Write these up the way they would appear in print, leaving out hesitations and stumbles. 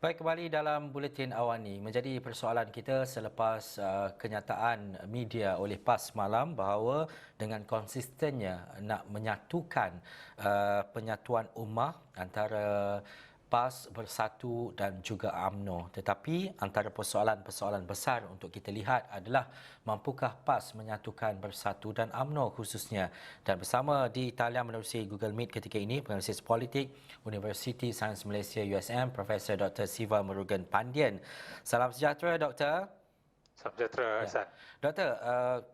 Baik, kembali dalam buletin awal ini. Menjadi persoalan kita selepas kenyataan media oleh PAS semalam bahawa dengan konsistennya nak menyatukan penyatuan ummah antara PAS Bersatu dan juga UMNO. Tetapi antara persoalan-persoalan besar untuk kita lihat adalah mampukah PAS menyatukan Bersatu dan UMNO khususnya. Dan bersama di talian menerusi Google Meet ketika ini, penganalisis politik Universiti Sains Malaysia USM, Profesor Dr. Siva Murugan Pandian. Salam sejahtera, Doktor. Salam sejahtera, Ya. Hasan. Doktor,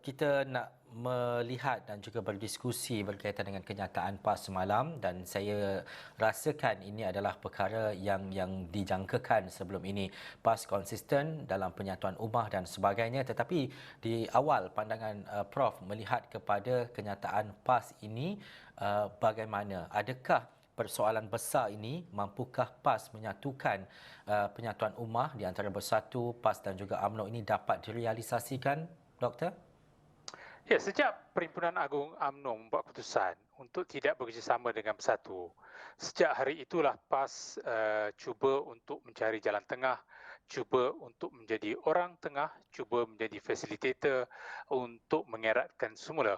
kita nak melihat dan juga berdiskusi berkaitan dengan kenyataan PAS semalam dan saya rasakan ini adalah perkara yang dijangkakan sebelum ini. PAS konsisten dalam penyatuan ummah dan sebagainya, tetapi di awal pandangan Prof melihat kepada kenyataan PAS ini bagaimana? Adakah persoalan besar ini, mampukah PAS menyatukan penyatuan ummah di antara Bersatu, PAS dan juga UMNO ini dapat direalisasikan, Doktor? Ya, sejak Perhimpunan Agung UMNO membuat keputusan untuk tidak bekerjasama dengan Bersatu, sejak hari itulah PAS cuba untuk mencari jalan tengah, cuba untuk menjadi orang tengah, cuba menjadi fasilitator untuk mengeratkan semula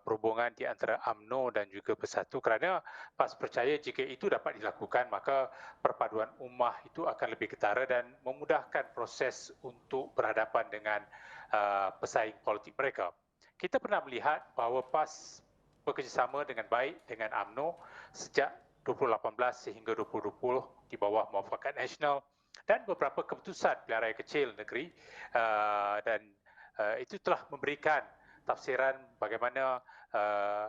perhubungan di antara UMNO dan juga Bersatu, kerana PAS percaya jika itu dapat dilakukan maka perpaduan ummah itu akan lebih ketara dan memudahkan proses untuk berhadapan dengan pesaing politik mereka. Kita pernah melihat bahawa PAS bekerjasama dengan baik dengan UMNO sejak 2018 sehingga 2020 di bawah Muafakat Nasional dan beberapa keputusan pilihan raya kecil negeri dan itu telah memberikan tafsiran bagaimana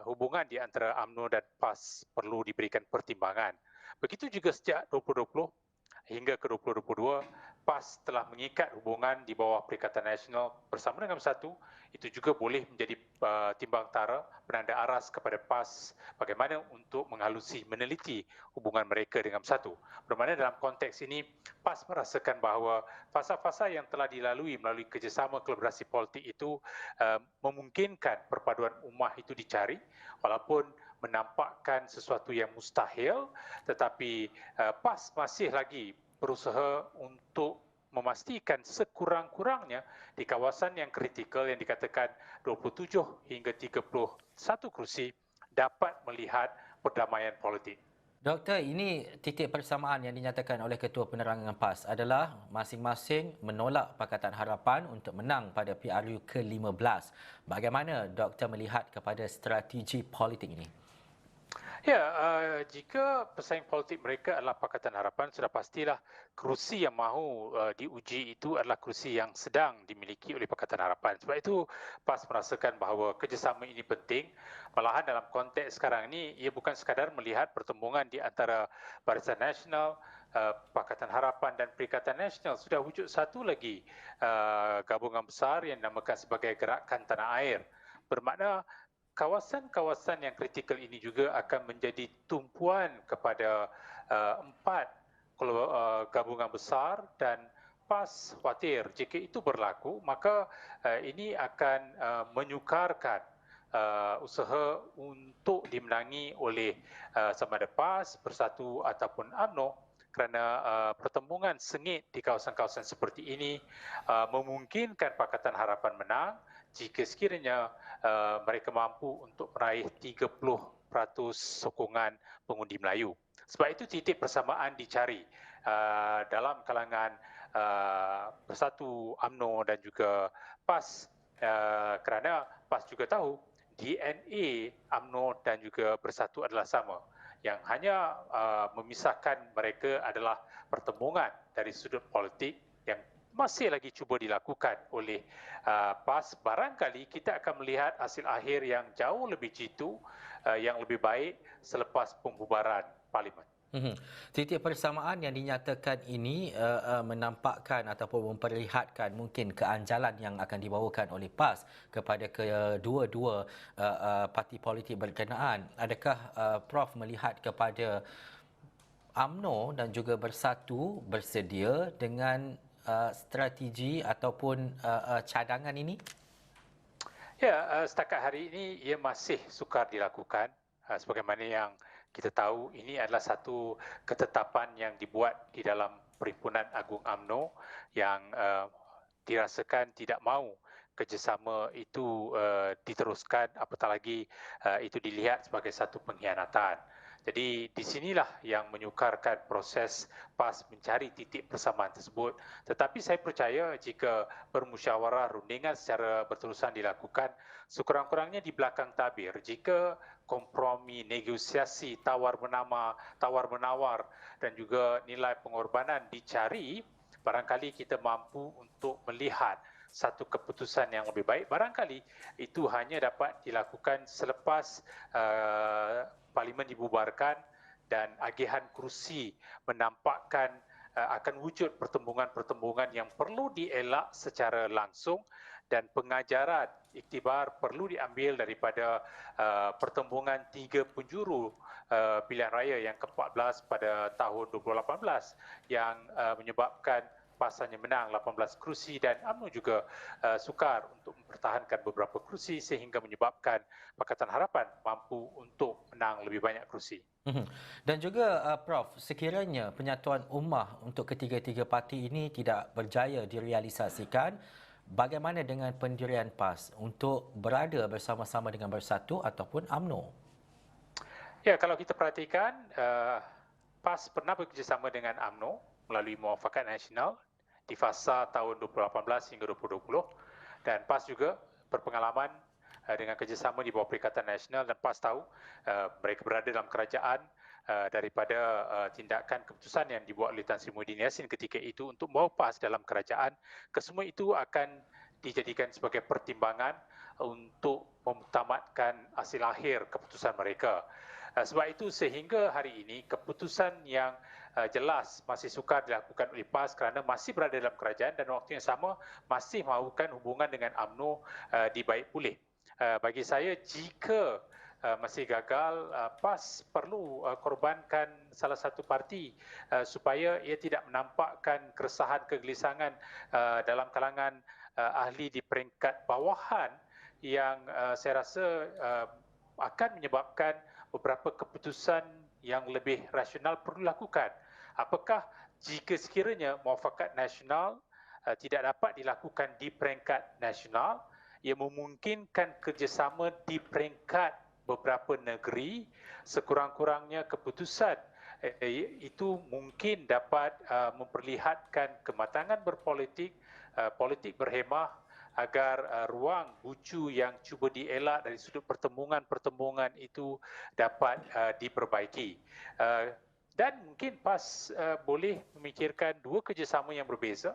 hubungan di antara UMNO dan PAS perlu diberikan pertimbangan. Begitu juga sejak 2020 hingga ke 2022, PAS telah mengikat hubungan di bawah Perikatan Nasional bersama dengan Bersatu. Itu juga boleh menjadi timbang tara penanda aras kepada PAS bagaimana untuk menghalusi, meneliti hubungan mereka dengan Bersatu. Bermakna dalam konteks ini, PAS merasakan bahawa fasa-fasa yang telah dilalui melalui kerjasama kolaborasi politik itu memungkinkan perpaduan ummah itu dicari, walaupun menampakkan sesuatu yang mustahil, tetapi PAS masih lagi berusaha untuk memastikan sekurang-kurangnya di kawasan yang kritikal yang dikatakan 27 hingga 31 kursi dapat melihat perdamaian politik. Doktor, ini titik persamaan yang dinyatakan oleh Ketua Penerangan PAS adalah masing-masing menolak Pakatan Harapan untuk menang pada PRU ke-15. Bagaimana Doktor melihat kepada strategi politik ini? Ya, jika pesaing politik mereka adalah Pakatan Harapan, sudah pastilah kerusi yang mahu diuji itu adalah kerusi yang sedang dimiliki oleh Pakatan Harapan. Sebab itu PAS merasakan bahawa kerjasama ini penting. Malahan dalam konteks sekarang ini, ia bukan sekadar melihat pertembungan di antara Barisan Nasional, Pakatan Harapan dan Perikatan Nasional. Sudah wujud satu lagi gabungan besar yang dinamakan sebagai Gerakan Tanah Air. Bermakna kawasan-kawasan yang kritikal ini juga akan menjadi tumpuan kepada empat gabungan besar dan PAS khawatir jika itu berlaku maka ini akan menyukarkan usaha untuk dimenangi oleh sama ada PAS, Bersatu ataupun UMNO kerana pertembungan sengit di kawasan-kawasan seperti ini memungkinkan Pakatan Harapan menang jika sekiranya mereka mampu untuk meraih 30% sokongan pengundi Melayu. Sebab itu titik persamaan dicari dalam kalangan Bersatu, UMNO dan juga PAS kerana PAS juga tahu DNA UMNO dan juga Bersatu adalah sama. Yang hanya memisahkan mereka adalah pertembungan dari sudut politik yang masih lagi cuba dilakukan oleh PAS. Barangkali kita akan melihat hasil akhir yang jauh lebih jitu, yang lebih baik selepas pembubaran Parlimen. Titik persamaan yang dinyatakan ini menampakkan ataupun memperlihatkan mungkin keanjalan yang akan dibawakan oleh PAS kepada kedua-dua parti politik berkenaan. Adakah Prof melihat kepada UMNO dan juga Bersatu bersedia dengan strategi ataupun cadangan ini? Ya, setakat hari ini ia masih sukar dilakukan. Sebagaimana yang kita tahu, ini adalah satu ketetapan yang dibuat di dalam Perhimpunan Agung UMNO yang dirasakan tidak mahu kerjasama itu diteruskan, apatah lagi itu dilihat sebagai satu pengkhianatan. Jadi di sinilah yang menyukarkan proses PAS mencari titik persamaan tersebut. Tetapi saya percaya jika bermusyawarah rundingan secara berterusan dilakukan, sekurang-kurangnya di belakang tabir, jika kompromi, negosiasi, tawar-menawar dan juga nilai pengorbanan dicari, barangkali kita mampu untuk melihat satu keputusan yang lebih baik. Barangkali itu hanya dapat dilakukan selepas parlimen dibubarkan dan agihan kerusi menampakkan akan wujud pertembungan-pertembungan yang perlu dielak secara langsung dan pengajaran iktibar perlu diambil daripada pertembungan tiga penjuru pilihan raya yang ke-14 pada tahun 2018 yang menyebabkan PAS hanya menang 18 kerusi dan UMNO juga sukar untuk mempertahankan beberapa kerusi sehingga menyebabkan Pakatan Harapan mampu untuk menang lebih banyak kerusi. Dan juga Prof, sekiranya penyatuan ummah untuk ketiga-tiga parti ini tidak berjaya direalisasikan, bagaimana dengan pendirian PAS untuk berada bersama-sama dengan Bersatu ataupun UMNO? Ya, kalau kita perhatikan, PAS pernah bekerjasama dengan UMNO melalui Muafakat Nasional di fasa tahun 2018 hingga 2020 dan PAS juga berpengalaman dengan kerjasama di bawah Perikatan Nasional dan PAS tahu mereka berada dalam kerajaan daripada tindakan keputusan yang dibuat oleh Tan Sri Muhyiddin Yassin ketika itu untuk membawa PAS dalam kerajaan. Kesemua itu akan dijadikan sebagai pertimbangan untuk memutamatkan hasil akhir keputusan mereka. Sebab itu sehingga hari ini keputusan yang jelas masih sukar dilakukan oleh PAS kerana masih berada dalam kerajaan dan waktu yang sama masih mahukan hubungan dengan UMNO dibaik pulih. Bagi saya, jika masih gagal, PAS perlu korbankan salah satu parti supaya ia tidak menampakkan keresahan, kegelisangan dalam kalangan ahli di peringkat bawahan yang saya rasa akan menyebabkan beberapa keputusan yang lebih rasional perlu dilakukan. Apakah jika sekiranya Muafakat Nasional tidak dapat dilakukan di peringkat nasional, ia memungkinkan kerjasama di peringkat beberapa negeri, sekurang-kurangnya keputusan itu mungkin dapat memperlihatkan kematangan berpolitik, politik berhemah, agar ruang bucu yang cuba dielak dari sudut pertembungan itu dapat diperbaiki. Dan mungkin PAS boleh memikirkan dua kerjasama yang berbeza,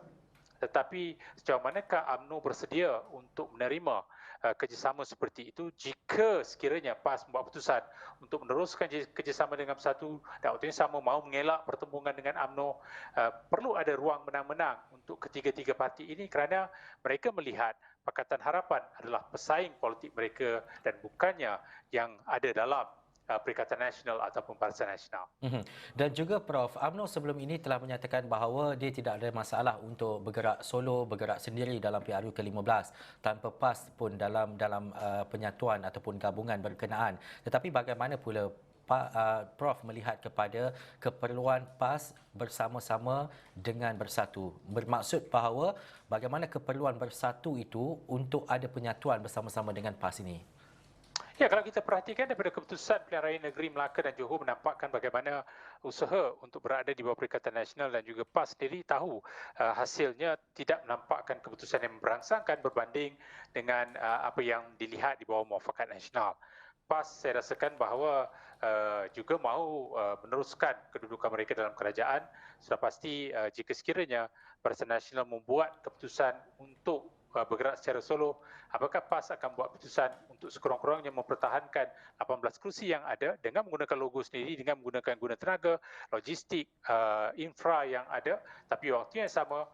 tetapi sejauh manakah UMNO bersedia untuk menerima kerjasama seperti itu jika sekiranya PAS membuat keputusan untuk meneruskan kerjasama dengan Bersatu dan waktu yang sama mahu mengelak pertembungan dengan UMNO, perlu ada ruang menang-menang untuk ketiga-tiga parti ini kerana mereka melihat Pakatan Harapan adalah pesaing politik mereka dan bukannya yang ada dalam Perikatan Nasional ataupun Barisan Nasional. Dan juga Prof, UMNO sebelum ini telah menyatakan bahawa dia tidak ada masalah untuk bergerak solo, bergerak sendiri dalam PRU ke-15 tanpa PAS pun dalam penyatuan ataupun gabungan berkenaan. Tetapi bagaimana pula Prof melihat kepada keperluan PAS bersama-sama dengan Bersatu? Bermaksud bahawa bagaimana keperluan Bersatu itu untuk ada penyatuan bersama-sama dengan PAS ini? Ya, kalau kita perhatikan daripada keputusan Pilihan Raya Negeri Melaka dan Johor menampakkan bagaimana usaha untuk berada di bawah Perikatan Nasional dan juga PAS sendiri tahu hasilnya tidak menampakkan keputusan yang memberangsangkan berbanding dengan apa yang dilihat di bawah Muafakat Nasional. PAS saya rasakan bahawa juga mahu meneruskan kedudukan mereka dalam kerajaan. Sudah pasti jika sekiranya Barisan Nasional membuat keputusan untuk bergerak secara solo, apakah PAS akan buat keputusan untuk sekurang-kurangnya mempertahankan 18 kerusi yang ada dengan menggunakan logo sendiri, dengan menggunakan guna tenaga, logistik, infra yang ada, tapi waktu yang sama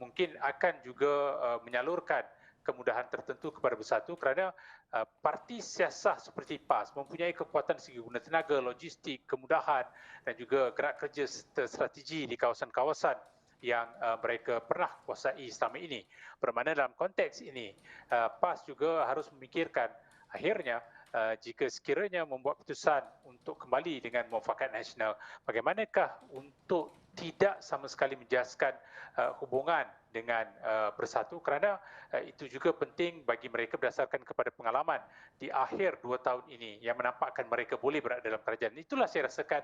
mungkin akan juga menyalurkan kemudahan tertentu kepada Bersatu kerana parti siasah seperti PAS mempunyai kekuatan segi guna tenaga, logistik, kemudahan dan juga gerak kerja strategi di kawasan-kawasan yang mereka pernah kuasai selama ini. Bermakna dalam konteks ini, PAS juga harus memikirkan akhirnya jika sekiranya membuat keputusan untuk kembali dengan Muafakat Nasional, bagaimanakah untuk tidak sama sekali menjaskan hubungan dengan Bersatu, kerana itu juga penting bagi mereka berdasarkan kepada pengalaman di akhir 2 tahun ini yang menampakkan mereka boleh berada dalam kerajaan. Itulah saya rasakan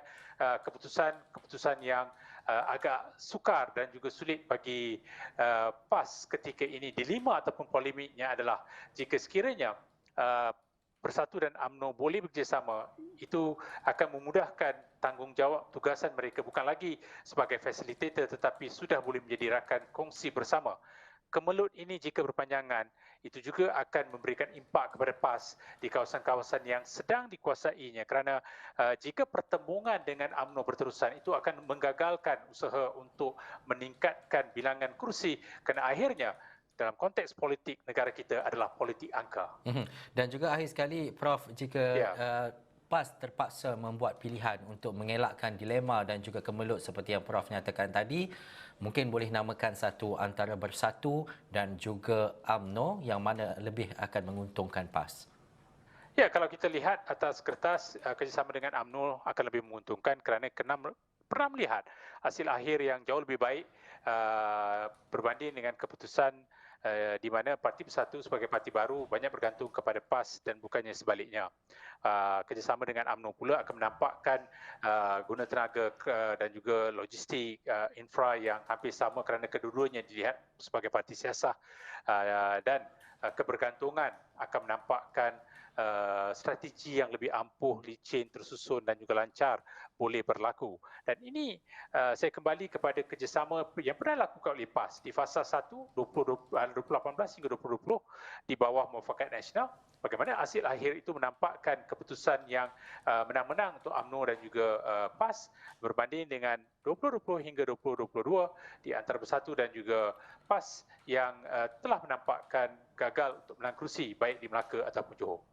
keputusan yang agak sukar dan juga sulit bagi PAS ketika ini. Dilema ataupun polemiknya adalah jika sekiranya Bersatu dan UMNO boleh bekerjasama, itu akan memudahkan tanggungjawab tugasan mereka bukan lagi sebagai fasilitator tetapi sudah boleh menjadi rakan kongsi bersama. Kemelut ini jika berpanjangan, itu juga akan memberikan impak kepada PAS di kawasan-kawasan yang sedang dikuasainya, kerana jika pertembungan dengan UMNO berterusan, itu akan menggagalkan usaha untuk meningkatkan bilangan kursi, kerana akhirnya dalam konteks politik negara kita adalah politik angka. Dan juga akhir sekali, Prof, jika Ya. PAS terpaksa membuat pilihan untuk mengelakkan dilema dan juga kemelut seperti yang Prof nyatakan tadi, mungkin boleh namakan satu antara Bersatu dan juga UMNO yang mana lebih akan menguntungkan PAS. Ya, kalau kita lihat atas kertas, kerjasama dengan UMNO akan lebih menguntungkan kerana pernah melihat hasil akhir yang jauh lebih baik berbanding dengan keputusan di mana Parti Bersatu sebagai parti baru banyak bergantung kepada PAS dan bukannya sebaliknya. Kerjasama dengan UMNO pula akan menampakkan guna tenaga dan juga logistik infra yang hampir sama kerana kedua-duanya dilihat sebagai parti siasah, dan kebergantungan akan menampakkan strategi yang lebih ampuh, licin, tersusun dan juga lancar boleh berlaku. Dan ini saya kembali kepada kerjasama yang pernah dilakukan oleh PAS di fasa 1 2018 hingga 2020 di bawah Muafakat Nasional. Bagaimana hasil akhir itu menampakkan keputusan yang menang-menang untuk UMNO dan juga PAS berbanding dengan 2020 hingga 2022 di antara Bersatu dan juga PAS yang telah menampakkan gagal untuk menang kerusi baik di Melaka ataupun Johor.